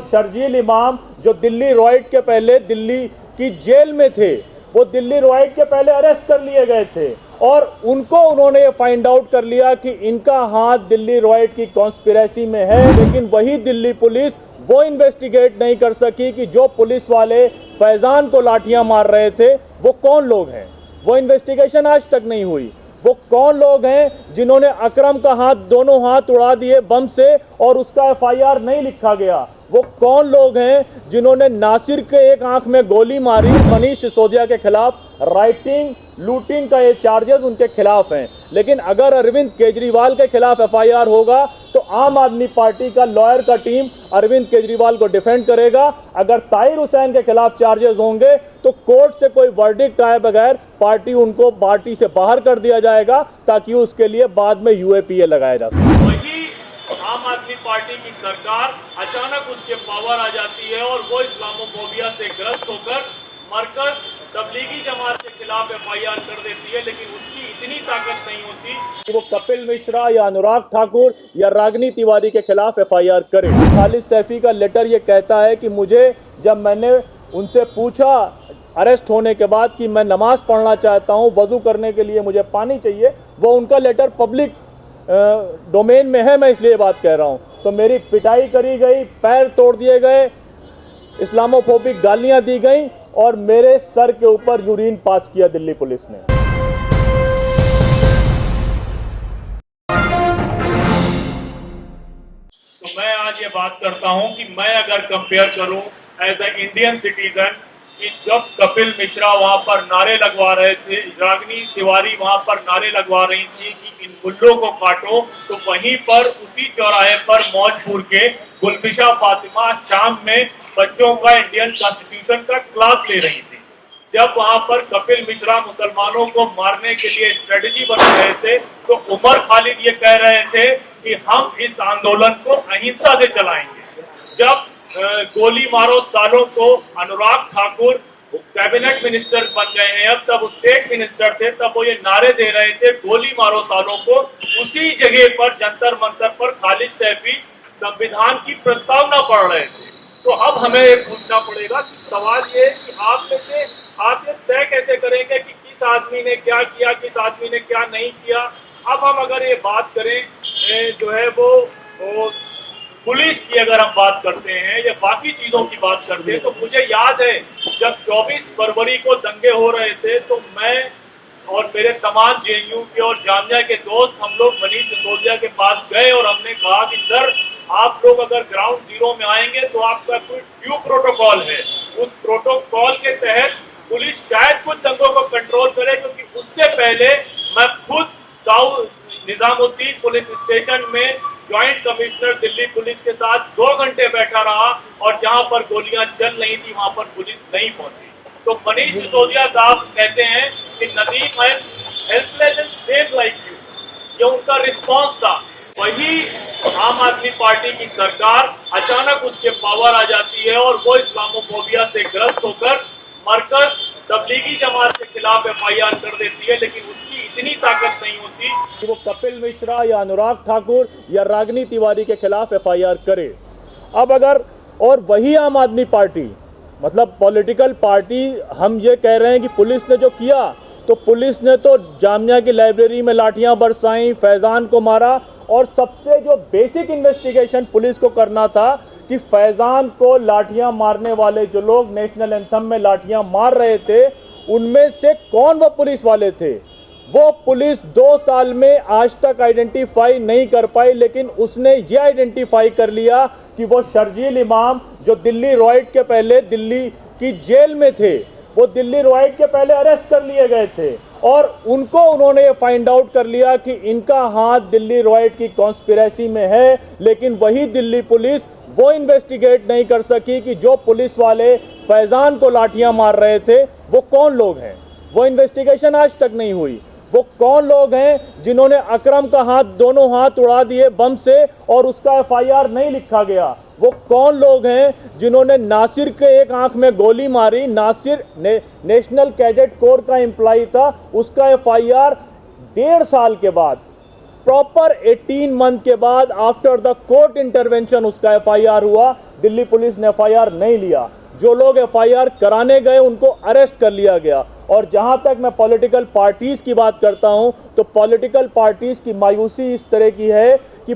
शर्जील इमाम जो दिल्ली रॉयट के पहले दिल्ली की जेल में थे, वो दिल्ली रॉयट के पहले अरेस्ट कर लिए गए थे और उनको उन्होंने ये फाइंड आउट कर लिया कि इनका हाथ दिल्ली रॉयट की कॉन्स्पिरेसी में है। लेकिन वही दिल्ली पुलिस वो इन्वेस्टिगेट नहीं कर सकी कि जो पुलिस वाले फैजान को लाठियां मार रहे थे वो कौन लोग हैं। वो इन्वेस्टिगेशन आज तक नहीं हुई। वो कौन लोग हैं जिन्होंने अकरम का हाथ, दोनों हाथ उड़ा दिए बम से और उसका एफआईआर नहीं लिखा गया। वो कौन लोग हैं जिन्होंने नासिर के एक आंख में गोली मारी। मनीष सिसोदिया के खिलाफ राइटिंग, लूटिंग का ये चार्जेस उनके खिलाफ हैं। लेकिन अगर अरविंद केजरीवाल के खिलाफ एफआईआर होगा तो आम आदमी पार्टी का लॉयर का टीम अरविंद केजरीवाल को डिफेंड करेगा। अगर ताहिर हुसैन के खिलाफ चार्जेस होंगे तो कोर्ट से कोई वर्डिक्ट आए बगैर उनको पार्टी से बाहर कर दिया जाएगा ताकि उसके लिए बाद में यूएपीए लगाया जा सके। वही आम आदमी पार्टी की सरकार अचानक उसके पावर आ जाती है और वो इस्लामोफोबिया से ग्रस्त होकर मरकज तबलीगी जमात के खिलाफ एफआईआर कर देती है। लेकिन उसकी इतनी ताकत नहीं होती कि वो कपिल मिश्रा या अनुराग ठाकुर या रागिनी तिवारी के खिलाफ एफआईआर करे। खालिद सैफी का लेटर ये कहता है कि मुझे, जब मैंने उनसे पूछा अरेस्ट होने के बाद कि मैं नमाज पढ़ना चाहता हूँ, वजू करने के लिए मुझे पानी चाहिए, वो उनका लेटर पब्लिक डोमेन में है, मैं इसलिए बात कह रहा हूँ। तो मेरी पिटाई करी गई, पैर तोड़ दिए गए, इस्लामोफोबिक गालियां दी गई और मेरे सर के ऊपर यूरिन पास किया दिल्ली पुलिस ने। तो मैं आज ये बात करता हूं कि मैं अगर कंपेयर करूं एज ए इंडियन सिटीजन कि जब कपिल मिश्रा वहां पर नारे लगवा रहे थे, रागिनी तिवारी वहां पर नारे लगवा रही थी कि इन गुल्लों को काटो, तो वहीं पर उसी चौराहे पर मौजपुर के गुलफिशा फातिमा शाम में बच्चों का इंडियन कॉन्स्टिट्यूशन का क्लास ले रही थी। जब वहां पर कपिल मिश्रा मुसलमानों को मारने के लिए स्ट्रेटेजी बना रहे थे तो उमर खालिद ये कह रहे थे कि हम इस आंदोलन को अहिंसा से चलाएंगे। जब गोली मारो सालों को अनुराग ठाकुर कैबिनेट मिनिस्टर बन गए हैं, अब तब स्टेट मिनिस्टर थे, तब वो ये नारे दे रहे थे गोली मारो सालों को। उसी जगह पर जंतर मंतर पर खालिद सैफी संविधान की प्रस्तावना पढ़ रहे थे। तो अब हमें ये पूछना पड़ेगा कि सवाल ये है कि आप में से आप ये तय कैसे करेंगे कि किस आदमी ने क्या किया, किस आदमी ने क्या नहीं किया। अब हम अगर ये बात करें जो है वो पुलिस की अगर हम बात करते हैं या बाकी चीजों की बात करते हैं, तो मुझे याद है जब 24 फरवरी को दंगे हो रहे थे तो मैं और मेरे तमाम जेएनयू के और जामिया के दोस्त हम लोग मनीष सिसोदिया के पास गए और हमने कहा कि सर आप लोग अगर ग्राउंड जीरो में आएंगे तो आपका कोई ड्यू प्रोटोकॉल है, उस प्रोटोकॉल के तहत पुलिस शायद कुछ दंगों को कंट्रोल करे। क्योंकि उससे पहले मैं खुद साउथ निजामुद्दीन पुलिस स्टेशन में ज्वाइंट कमिश्नर दिल्ली पुलिस के साथ 2 घंटे बैठा रहा और जहां पर गोलियां चल रही थी वहां पर पुलिस नहीं पहुंची। तो मनीष सिसोदिया साहब कहते हैं कि नदीम है helpless and same like you, ये उनका रिस्पॉन्स था। वही आम आदमी पार्टी की सरकार अचानक उसके पावर आ जाती है और वो इस्लामोफोबिया से ग्रस्त होकर मरकज तबलीगी जमात के खिलाफ एफआईआर कर देती है। लेकिन उसकी इतनी ताकत नहीं होती कि वो कपिल मिश्रा या अनुराग ठाकुर या रागिनी तिवारी के खिलाफ एफआईआर करे। अब अगर और वही आम आदमी पार्टी, मतलब पॉलिटिकल पार्टी, हम ये कह रहे हैं कि पुलिस ने जो किया, तो पुलिस ने तो जामिया की लाइब्रेरी में लाठियां बरसाई, फैजान को मारा और सबसे जो बेसिक इन्वेस्टिगेशन पुलिस को करना था कि फैजान को लाठियां मारने वाले जो लोग नेशनल एंथम में लाठियां मार रहे थे उनमें से कौन वो पुलिस वाले थे। वो पुलिस 2 साल में आज तक आइडेंटिफाई नहीं कर पाई, लेकिन उसने ये आइडेंटिफाई कर लिया कि वो शर्जील इमाम जो दिल्ली रॉयट के पहले दिल्ली की जेल में थे, वो दिल्ली रॉयट के पहले अरेस्ट कर लिए गए थे और उनको उन्होंने ये फाइंड आउट कर लिया कि इनका हाथ दिल्ली रॉयट की कॉन्स्पिरेसी में है। लेकिन वही दिल्ली पुलिस वो इन्वेस्टिगेट नहीं कर सकी कि जो पुलिस वाले फैजान को लाठियां मार रहे थे वो कौन लोग हैं। वो इन्वेस्टिगेशन आज तक नहीं हुई। वो कौन लोग हैं जिन्होंने अकरम का हाथ, दोनों हाथ उड़ा दिए बम से और उसका एफआईआर नहीं लिखा गया। वो कौन लोग हैं जिन्होंने नासिर के एक आंख में गोली मारी। नासिर नेशनल कैडेट कोर का एम्प्लॉय था, उसका एफआईआर 1.5 साल के बाद प्रॉपर 18 मंथ के बाद आफ्टर द कोर्ट इंटरवेंशन उसका एफआईआर हुआ। दिल्ली पुलिस ने एफआईआर नहीं लिया। जो लोग एफआईआर कराने गए उनको अरेस्ट कर लिया गया। और जहां तक मैं पॉलिटिकल पार्टीज की बात करता हूं तो पॉलिटिकल पार्टीज की मायूसी इस तरह की है कि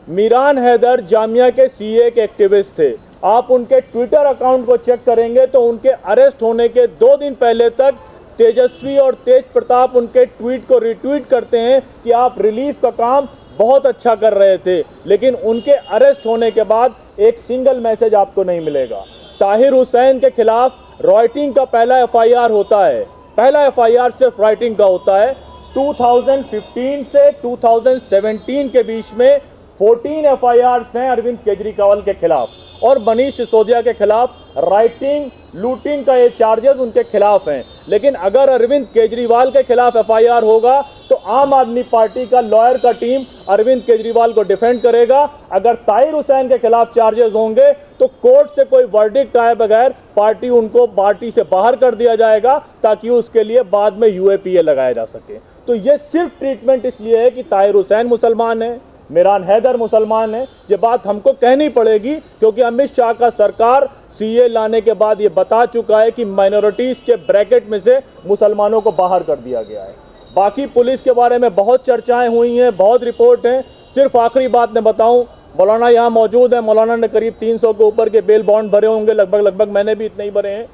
मीरान हैदर जामिया के सीए के एक्टिविस्ट थे। आप उनके ट्विटर अकाउंट को चेक करेंगे तो उनके अरेस्ट होने के 2 दिन पहले तक तेजस्वी और तेज प्रताप उनके ट्वीट को रिट्वीट करते हैं कि आप रिलीफ का काम बहुत अच्छा कर रहे थे, लेकिन उनके अरेस्ट होने के बाद एक सिंगल मैसेज आपको नहीं मिलेगा। ताहिर हुसैन के खिलाफ राइटिंग का पहला एफआईआर होता है, पहला एफआईआर सिर्फ राइटिंग का होता है। 2015 से 2017 के बीच में 14 एफआईआर्स हैं अरविंद केजरीवाल के खिलाफ, और मनीष सिसोदिया के खिलाफ राइटिंग लूटिंग का ये चार्जेस उनके खिलाफ हैं। लेकिन अगर अरविंद केजरीवाल के खिलाफ एफआईआर होगा तो आम आदमी पार्टी का लॉयर का टीम अरविंद केजरीवाल को डिफेंड करेगा। अगर ताहिर हुसैन के खिलाफ चार्जेस होंगे तो कोर्ट से कोई वर्डिक्ट आए बगैर उनको पार्टी से बाहर कर दिया जाएगा, ताकि उसके लिए बाद में यूएपीए लगाया जा सके। तो ये सिर्फ ट्रीटमेंट इसलिए है कि ताहिर हुसैन मुसलमान है, मीरान हैदर मुसलमान है। ये बात हमको कहनी पड़ेगी क्योंकि अमित शाह का सरकार सीए लाने के बाद ये बता चुका है कि माइनॉरिटीज के ब्रैकेट में से मुसलमानों को बाहर कर दिया गया है। बाकी पुलिस के बारे में बहुत चर्चाएं हुई हैं, बहुत रिपोर्ट हैं। सिर्फ आखिरी बात मैं बताऊं, मौलाना यहाँ मौजूद है, मौलाना ने करीब 300 के ऊपर के बेल बॉन्ड भरे होंगे, लगभग मैंने भी इतने ही भरे हैं।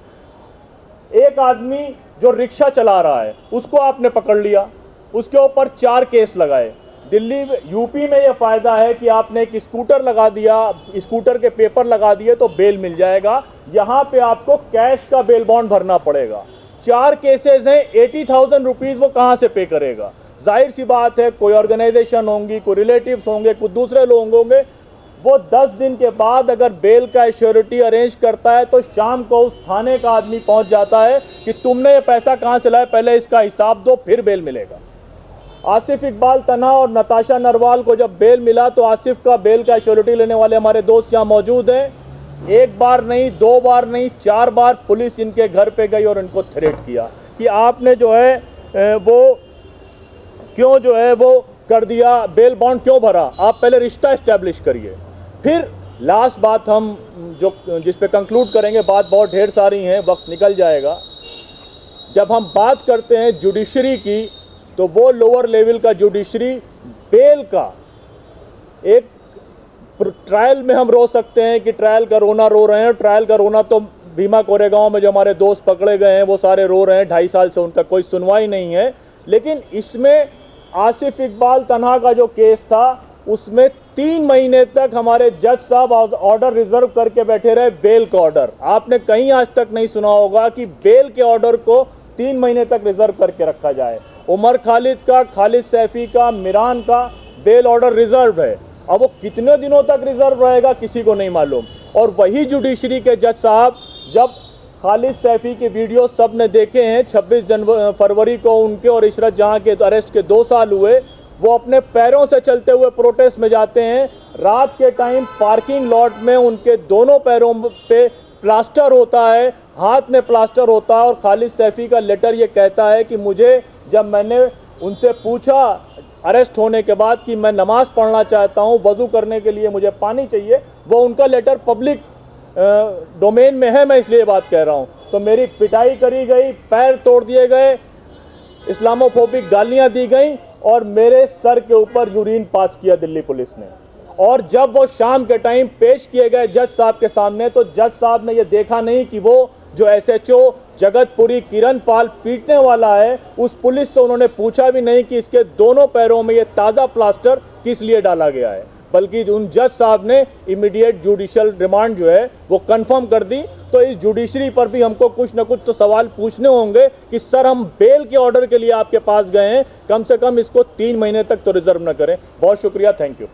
एक आदमी जो रिक्शा चला रहा है उसको आपने पकड़ लिया, उसके ऊपर 4 केस लगाए। यूपी में ये फायदा है कि आपने एक स्कूटर लगा दिया, स्कूटर के पेपर लगा दिए तो बेल मिल जाएगा। यहाँ पे आपको कैश का बेल बॉन्ड भरना पड़ेगा। 4 केसेस हैं, 80,000 रुपीज़ वो कहाँ से पे करेगा? जाहिर सी बात है कोई ऑर्गेनाइजेशन होंगी, कोई रिलेटिव्स होंगे, कुछ दूसरे लोग होंगे। वो 10 दिन के बाद अगर बेल का एश्योरिटी अरेंज करता है तो शाम को उस थाने का आदमी पहुँच जाता है कि तुमने ये पैसा कहाँ से लाया, पहले इसका हिसाब दो फिर बेल मिलेगा। आसिफ इकबाल तन्हा और नताशा नरवाल को जब बेल मिला तो आसिफ का बेल का एश्योरिटी लेने वाले हमारे दोस्त यहाँ मौजूद हैं। 1 बार नहीं, 2 बार नहीं, 4 बार पुलिस इनके घर पे गई और इनको थ्रेट किया कि आपने जो है वो क्यों जो है वो कर दिया, बेल बॉन्ड क्यों भरा, आप पहले रिश्ता इस्टेब्लिश करिए। फिर लास्ट बात हम जिस पे कंक्लूड करेंगे, बात बहुत ढेर सारी हैं, वक्त निकल जाएगा। जब हम बात करते हैं जुडिशरी की तो वो लोअर लेवल का जुडिशरी बेल का एक ट्रायल में हम रो सकते हैं कि ट्रायल का रोना रो रहे हैं। ट्रायल का रोना तो भीमा कोरेगांव में जो हमारे दोस्त पकड़े गए हैं वो सारे रो रहे हैं, 2.5 साल से उनका कोई सुनवाई नहीं है। लेकिन इसमें आसिफ इकबाल तन्हा का जो केस था उसमें 3 महीने तक हमारे जज साहब ऑर्डर रिजर्व करके बैठे रहे, बेल का ऑर्डर। आपने कहीं आज तक नहीं सुना होगा कि बेल के ऑर्डर को 3 महीने तक रिजर्व करके रखा जाए। उमर खालिद का, खालिद सैफी का, मीरान का बेल ऑर्डर रिजर्व है। अब वो कितने दिनों तक रिजर्व रहेगा किसी को नहीं मालूम। और वही जुडिशरी के जज साहब, जब खालिद सैफी के वीडियो सब ने देखे हैं, 26 फरवरी को उनके और इशरत जहां के अरेस्ट के 2 साल हुए, वो अपने पैरों से चलते हुए प्रोटेस्ट में जाते हैं। रात के टाइम पार्किंग लॉट में उनके दोनों पैरों पे प्लास्टर होता है, हाथ में प्लास्टर होता है। और खालिद सैफी का लेटर ये कहता है कि मुझे, जब मैंने उनसे पूछा अरेस्ट होने के बाद कि मैं नमाज पढ़ना चाहता हूँ, वज़ू करने के लिए मुझे पानी चाहिए, वो उनका लेटर पब्लिक डोमेन में है, मैं इसलिए बात कह रहा हूँ। तो मेरी पिटाई करी गई, पैर तोड़ दिए गए, इस्लामोफोबिक गालियाँ दी गई और मेरे सर के ऊपर यूरिन पास किया दिल्ली पुलिस ने। और जब वो शाम के टाइम पेश किए गए जज साहब के सामने तो जज साहब ने ये देखा नहीं कि वो जो एसएचओ जगतपुरी किरण पाल पीटने वाला है, उस पुलिस से उन्होंने पूछा भी नहीं कि इसके दोनों पैरों में ये ताज़ा प्लास्टर किस लिए डाला गया है, बल्कि उन जज साहब ने इमीडिएट जुडिशियल रिमांड जो है वो कंफर्म कर दी। तो इस जुडिशरी पर भी हमको कुछ न कुछ तो सवाल पूछने होंगे कि सर हम बेल के ऑर्डर के लिए आपके पास गए हैं, कम से कम इसको 3 महीने तक तो रिजर्व न करें। बहुत शुक्रिया, थैंक यू।